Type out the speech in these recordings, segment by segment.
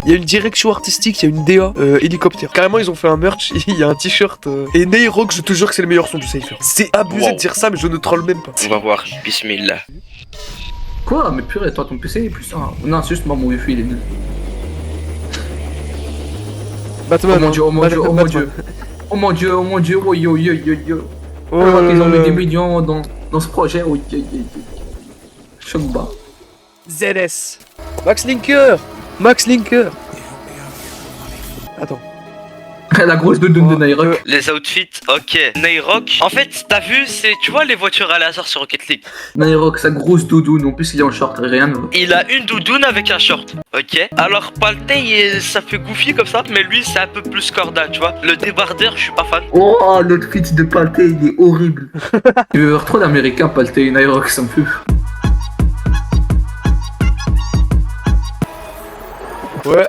Il y a une direction artistique, il y a une DA, hélicoptère. Carrément, ils ont fait un merch, il y a un t-shirt. Et Nayrock, je te jure que c'est le meilleur son du Cypher. C'est abusé de dire ça, mais je ne troll même pas. On va voir, bismillah. Quoi? Mais purée, toi ton PC est plus un. Non, c'est juste moi, mon wifi il est nul. Batman, Oh mon dieu, oh mon dieu, oh mon dieu. Oh mon dieu, oh mon dieu, oh yo yo yo yo. Ils ont mis des millions dans ce projet, oh yo yo yo. Choc bas. ZS. Max Linker. Max Linker. Attends. La grosse doudoune de Nayrock. Les outfits, ok. Nayrock, en fait, t'as vu, c'est, tu vois les voitures aléatoires sur Rocket League. Nayrock, sa grosse doudoune, en plus il est en short, rien. Il a une doudoune avec un short, ok. Alors Paltey, ça fait goofy comme ça, mais lui c'est un peu plus corda, tu vois. Le débardeur, je suis pas fan. Oh, l'outfit de Paltey, il est horrible. Tu veux voir trop d'américains, Paltey et Nayrock, ça me fait. Ouais.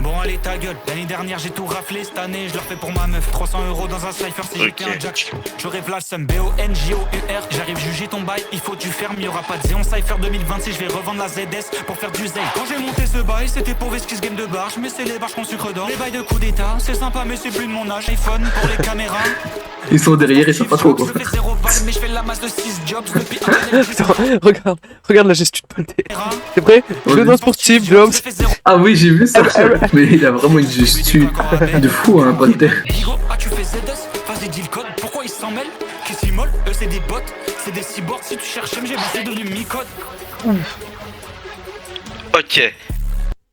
Bon allez ta gueule, l'année dernière j'ai tout raflé, cette année je leur fais pour ma meuf 300 € dans un cypher si j'étais un jack. Je rêve la somme B-O-N-J-O-U-R. J'arrive juger ton bail, il faut du ferme, y'aura pas de Zéon cypher 2026, je vais revendre la ZS pour faire du zèle. Quand j'ai monté ce bail, c'était pour esquisse game de barge, mais c'est les barges qu'on sucre d'or. Les bails de coup d'état, c'est sympa mais c'est plus de mon âge. iPhone pour les caméras. Ils sont derrière, ils sont pas trop quoi. Je fais 0 balles mais je fais la masse de 6 jobs depuis Attends, regarde la gestu de Paltey. T'es prêt? Je danse pour Steve Jobs. Ah oui, j'ai vu ça. Mais il a vraiment une gestu de fou, hein, Paltey. Ah tu fais ZS, vas-y dis le code, pourquoi ils s'en mêlent? Qui s'immolent, eux c'est des bots, c'est des cyborgs, si tu cherches MG, bah c'est devenu mi-code. Ok.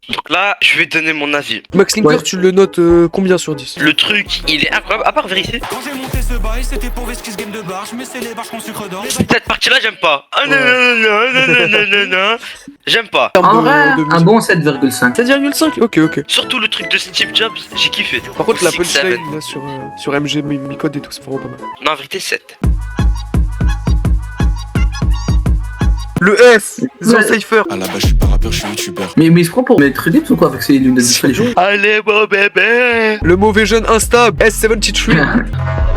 Donc là, je vais donner mon avis. Max Linker, Ouais. tu le notes combien sur 10? Le truc, il est incroyable, à part vérifier. Quand j'ai monté ce bail, c'était pour esquisse game de barge, mais c'est les barges qu'on sucre d'or. Cette partie-là, j'aime pas. Ah non, non. J'aime pas. En vrai, de un bon 7,5. 7,5. Ok. Surtout le truc de Steve Jobs, j'ai kiffé. Par contre, la 6, punchline 7. là sur MG, Micode et tout, c'est vraiment pas mal. Non, en vérité, 7. Le F, The Ouais. Cypher. À la base, je suis pas rappeur, je suis youtubeur. Mais il se prend pour mettre Dips ou quoi avec ses lunettes de soleil? Allez, mon bébé. Le mauvais jeune instable, S73.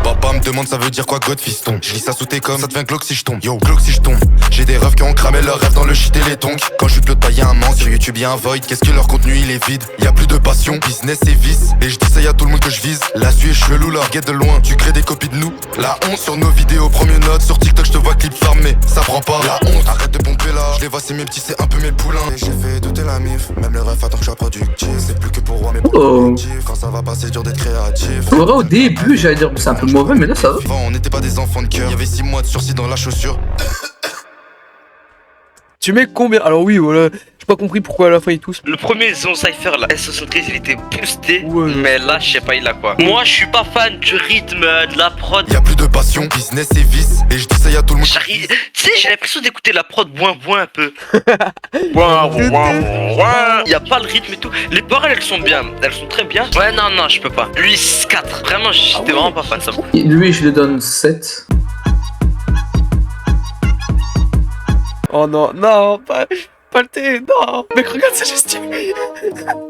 Papa me demande ça veut dire quoi God fiston. Je lis ça sous tes comme ça devient Glock si je tombe. Yo Glock si je tombe. J'ai des refs qui ont cramé leur rêve dans le shit et les tonks. Quand je suis pilote pas y'a un manque. Sur YouTube y'a un void. Qu'est-ce que leur contenu il est vide. Y'a plus de passion, business et vice. Et je dis ça y'a tout le monde que je vise. La suite est chelou, leur guette de loin. Tu crées des copies de nous. La honte sur nos vidéos, premier note. Sur TikTok je te vois clip farmé. Ça prend pas. La honte, arrête de pomper là. Je les vois c'est mes petits, c'est un peu mes poulains. Et j'ai fait douter la mif. Même le ref attend que je sois productif. C'est plus que pour moi mais pour productif. Quand ça va pas c'est dur d'être créatif. En vrai, au début, j'allais dire que c'est un peu mauvais, mais là ça va. Avant, on n'était pas des enfants de cœur. Y'avait 6 mois de sursis dans la chaussure. Tu mets combien? Alors oui, voilà. J'ai pas compris pourquoi à la fin ils tous. Le premier Zone Cypher, la S73, il était boosté. Ouais. Mais là, je sais pas, il a quoi. Moi, je suis pas fan du rythme, de la prod. Y'a plus de passion, business et vice. Et je dis ça y'a tout le monde. J'arrive. Tu sais, j'ai l'impression d'écouter la prod boin un peu. Il y a pas le rythme et tout. Les paroles, elles sont bien. Elles sont très bien. Ouais, non, je peux pas. Lui, 4. Vraiment, j'étais vraiment pas fan de ça. Lui, je lui donne 7. Oh non, Paltey, non. Mec, regarde sa gestu.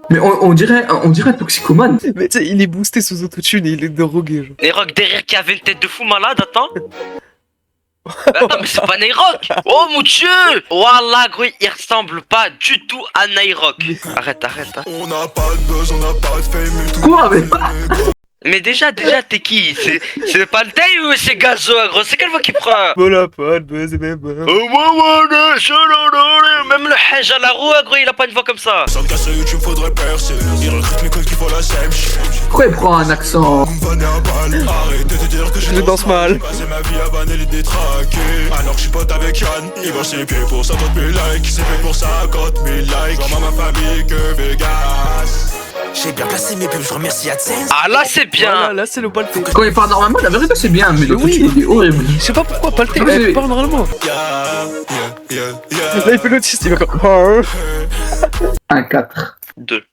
Mais on dirait un toxicomane. Mais tu sais, il est boosté sous autotune et il est drogué, genre. Nayrock derrière qui avait une tête de fou malade, attends. Attends, mais c'est pas Nayrock. Oh mon dieu. Wallah, gros, il ressemble pas du tout à Nayrock. Arrête. Hein. On n'a pas de buzz, on n'a pas de fame et tout. Quoi, mais Mais déjà, t'es qui? C'est pas le taille ou c'est Gazo, gros? C'est quelle voix qui prend? Voilà, pas le buzz et même. Même le Hajj à la roue, gros, il a pas une voix comme ça. Sans casser YouTube, faudrait percer. Il recrute mes codes qui font la same shit. pourquoi il prend un accent? Vous me vanez un bal. Arrêtez de dire que Je danse mal. J'ai passé ma vie à banner les détraqués. Alors que je suis pote avec Yann. Il va ses pieds pour 50 000 likes. C'est fait pour 50 000 likes. Genre ma famille que Vegas. J'ai bien placé mes pubs, je remercie AdSense. Ah là, c'est bien. Voilà, là c'est le Paltey. Quand il parle normalement, la vérité c'est bien, mais l'autre Oui. il est horrible. Je sais pas pourquoi Paltey Ah, mais- il parle normalement. Yeah. Là il fait l'autiste, il va comme. Un 4. 2.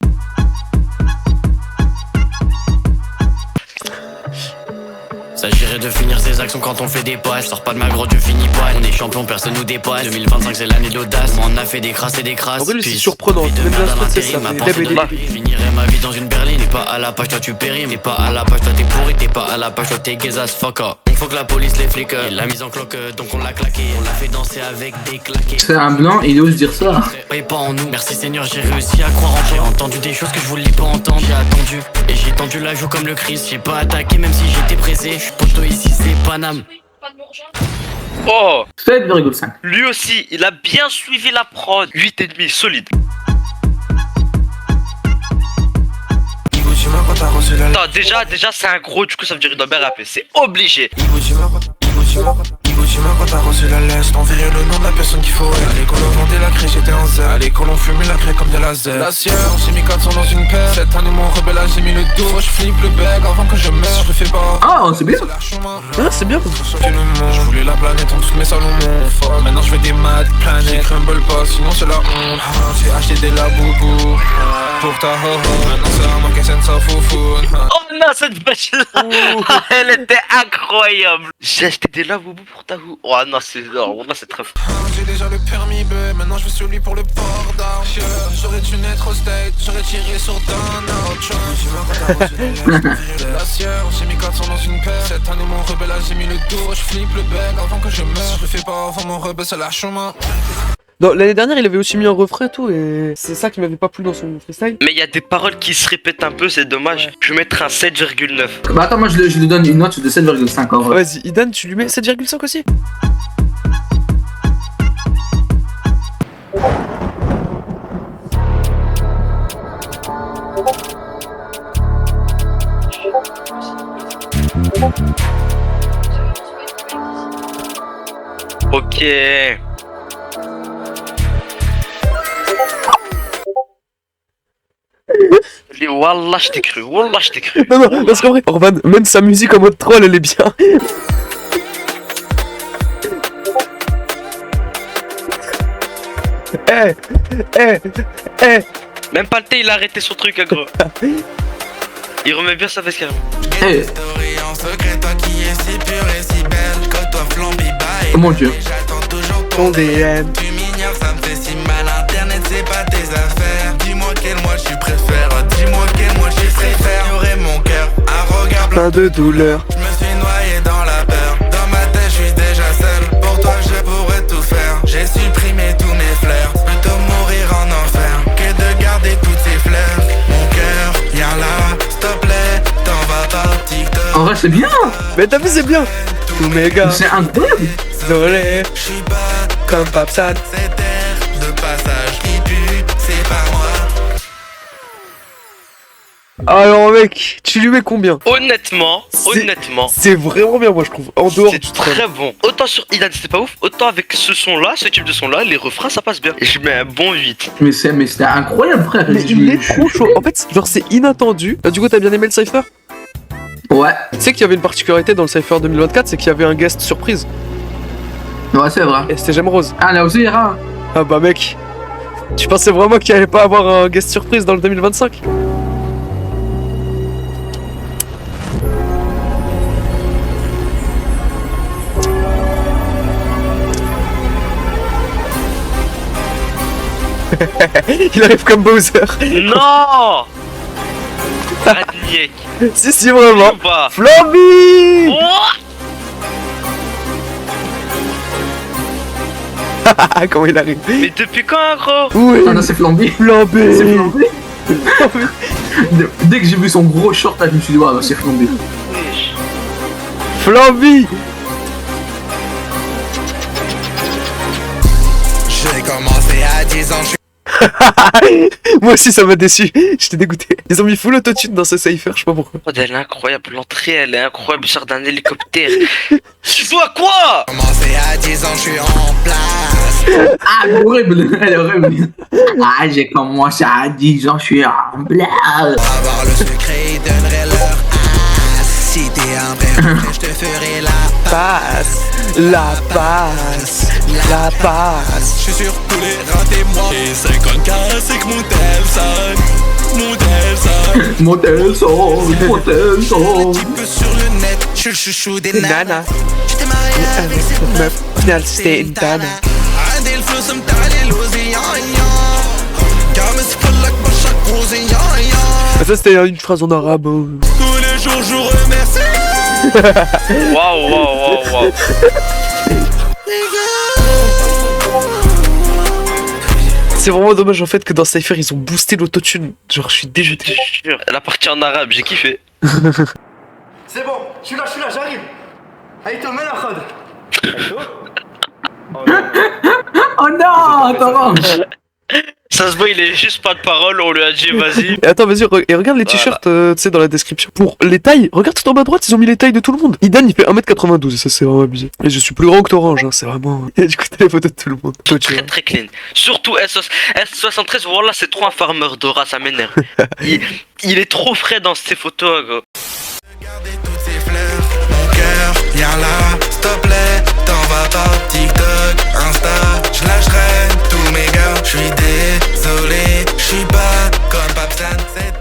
S'agirait de finir ses actions quand on fait des passes. Sors pas de ma grotte, je finis pas. On est champion, personne nous dépasse. 2025 c'est l'année d'audace. On a fait des crasses et des crasses. En vrai, lui, c'est Puis, surprenant. vie de Même merde la à spot, c'est l'intérim, ça, ma mais pensée débile. de baril. Je finirai ma vie dans une berline. T'es pas à la page, toi tu péris. Mais pas à la page, toi t'es pourri. T'es pas à la page, toi t'es gaze as fuck up. faut que la police les flics. Il l'a mise en cloque, donc on l'a claqué. On l'a fait danser avec des claqués. C'est un blanc, il ose dire ça. Et pas en nous. Merci Seigneur, j'ai réussi à croire en toi. J'ai entendu des choses que je voulais pas entendre. J'ai attendu et j'ai tendu la joue comme le Christ. J'ai pas attaqué même si j'étais pressé. Je suis poteau ici, c'est Paname. Oh, 7,5. lui aussi, il a bien suivi la prod. 8,5, solide. Attends, déjà c'est un gros, du coup ça veut dire qu'il doit bien rapper, c'est obligé. Quand t'as reçu la laisse, t'enverrais le nom de la personne qu'il faut. À l'école on vendait la craie, j'étais en zen. À l'école on fumait la craie comme de la zen. La sieur, j'ai mis 400 dans une paire. Cette année mon rebelle j'ai mis le dos. Je flippe le bec avant que je meure, je fais pas. Ah, c'est bien. Ah, c'est bien. Je voulais la planète en tous mes salons mon fuck. Maintenant je fais des maths, planète, crumble pas, sinon c'est la honte. J'ai acheté des laboubous pour ta ho ho. Maintenant c'est à moi qu'elle scène sa foufoune. Oh non, cette vache là, elle était incroyable. J'ai acheté des lavoubous pour ta hou. Oh non, c'est très fort. J'ai déjà le permis B, maintenant je vais sur lui pour le port d'armes. J'aurais dû naître au state, j'aurais tiré sur Donald Trump. La sieur, j'ai mis 400 dans une paire. Cette année mon rebelle j'ai mis le dos. Je flippe le bec avant que je meure. Je le fais pas avant mon rebelle c'est la chemin. Non, l'année dernière, il avait aussi mis un refrain et tout, et c'est ça qui m'avait pas plu dans son freestyle. Mais il y a des paroles qui se répètent un peu, c'est dommage. Ouais. Je vais mettre un 7,9. Bah attends, moi je lui donne une note de 7,5 en vrai. Vas-y, Idan, tu lui mets 7,5 aussi. Ok. Wallah, je t'ai cru, wallah, je t'ai cru. Non, non, parce qu'en vrai, Orban, même sa musique en mode troll, elle est bien. Même pas le thé, il a arrêté son truc, gros. Il remet bien sa veste carrément. Hey. En secret, toi qui es si pure et si belle. Quand toi flambi Oh mon dieu. j'attends toujours Ton DM. Tu m'ignores, ça me fait si mal. Internet, c'est pas tes affaires. Dis-moi quel mois tu préfères. Dis-moi quel mois tu préfères. Ignorer mon cœur, un regard blanc. Plein de douleur. Je me suis noyé dans la peur. Dans ma tête, je suis déjà seul. Pour toi, je pourrais tout faire. J'ai supprimé tous mes fleurs. Plutôt mourir en enfer que de garder toutes ces fleurs. Mon cœur, viens là, s'il te plaît. T'en vas pas, TikTok. En vrai, c'est bien. Mais t'as vu, c'est bien. Tous mes gars, C'est incroyable. Je désolé, suis pas comme Papsan. cette terre de passage qui pue, c'est pas moi. Alors mec, tu lui mets combien? Honnêtement, C'est vraiment bien, moi je trouve. En dehors c'est du train. très bon. Autant sur Idan, c'était pas ouf. Autant avec ce son là, ce type de son là, les refrains ça passe bien. Et je mets un bon 8. Mais c'était incroyable, frère. Mais il est trop chaud. En fait, genre c'est inattendu. Du coup, t'as bien aimé le cypher? Ouais, Tu sais qu'il y avait une particularité dans le cypher 2024, c'est qu'il y avait un guest surprise. ouais, c'est vrai. Et c'était J'aime Rose. Ah, là aussi, il y aura. Ah bah mec, tu pensais vraiment qu'il allait pas avoir un guest surprise dans le 2025? Il arrive comme Bowser. Non. Arrête niek. Si, vraiment. Ou pas. Flamby. Oh. Comment il arrive? Mais depuis quand, gros? Oui. Ah non, c'est flambé. Flambé. C'est flambé. Dès que j'ai vu son gros short, là, je me suis dit, ouais, c'est flambé. Wesh. Flamby. J'ai commencé à 10 ans, je suis Moi aussi ça m'a déçu, j'étais dégoûté. Ils ont mis full autotune dans ce cypher, je sais pas pourquoi. Oh, elle est incroyable, l'entrée elle est incroyable, sort d'un hélicoptère. Tu vois quoi? commencé à 10 ans, je suis en place. Ah, horrible. Elle est horrible. Ah, j'ai commencé à 10 ans, je suis en place. Avoir le secret, donnerait leur as. Si t'es un vrai je te ferai la Passe, la passe, la passe. Je suis sur tous les ratés, moi. Et 50K, c'est que mon tel sonne. Mon tel sonne. Mon tel son, mon tel son. Un petit peu sur le net, je suis le chouchou des Nana. nanas. J'étais marié avec cette meuf. Meuf, final c'était une tana. Un des flots, ça me t'allait l'osé, car me c'est pas là que ma chaque rose, Ça c'était une phrase en arabe. Tous les jours, je vous remercie. Waouh. C'est vraiment dommage en fait que dans Cypher ils ont boosté l'autotune. Genre je suis dégoûté. Je te jure. La partie en arabe, j'ai kiffé. C'est bon, je suis là, j'arrive. Aïe, mets la khod. Oh non, attends. Ça se voit, il est juste pas de parole, on lui a dit vas-y. Et attends, vas-y, et regarde les t-shirts, tu sais, dans la description. Pour les tailles, regarde tout en bas à droite, ils ont mis les tailles de tout le monde. Idan, il fait 1m92, et ça, c'est vraiment abusé. Et je suis plus grand que t'Orange, hein, c'est vraiment. Et du coup, t'as les photos de tout le monde. Toi, tu vois. Très très clean. Surtout S73, voilà, c'est trop un farmer Dora, ça m'énerve. il est trop frais dans ses photos, gros. Regardez toutes ces fleurs, mon cœur, viens là, s'il te plaît, t'en vas pas, TikTok, Insta, je lâcherai tous mes gars, je suis désolé, je suis pas comme Papsan, c'est